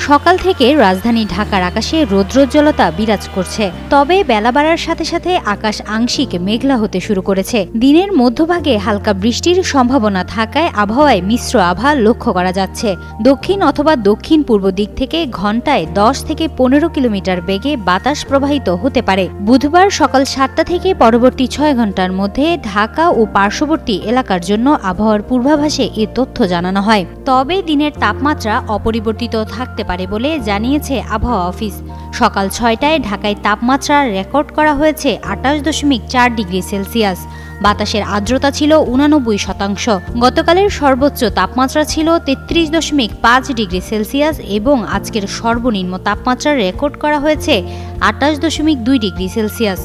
সকাল থেকে রাজধানী ঢাকার আকাশে রৌদ্রোজ্জ্বলতা বিরাজ করছে। তবে বেলা বাড়ার সাথে সাথে আকাশ আংশিক মেঘলা হতে শুরু করেছে। দিনের মধ্যভাগে হালকা বৃষ্টির সম্ভাবনা থাকায় আবহাওয়ায় মিশ্র আবহাওয়া লক্ষ্য করা যাচ্ছে। দক্ষিণ অথবা দক্ষিণ পূর্ব দিক থেকে ঘন্টায় 10 থেকে 15 কিলোমিটার বেগে বাতাস প্রবাহিত হতে পারে। বুধবার সকাল 7টা থেকে পরবর্তী 6 ঘন্টার মধ্যে ঢাকা ও পার্শ্ববর্তী এলাকার জন্য আবহাওয়ার পূর্বাভাসে এ তথ্য জানানো হয়। তবে দিনের তাপমাত্রা অপরিবর্তিত থাকতে পারে বলে জানিয়েছে আবহাওয়া অফিস। সকাল 6টায় ঢাকায় তাপমাত্রা রেকর্ড করা হয়েছে 28.4 ডিগ্রি সেলসিয়াস। বাতাসের আর্দ্রতা ছিল 89%। গতকালের সর্বোচ্চ তাপমাত্রা ছিল 33.5 ডিগ্রি সেলসিয়াস এবং আজকের সর্বনিম্ন তাপমাত্রা রেকর্ড করা হয়েছে 28.2 ডিগ্রি সেলসিয়াস।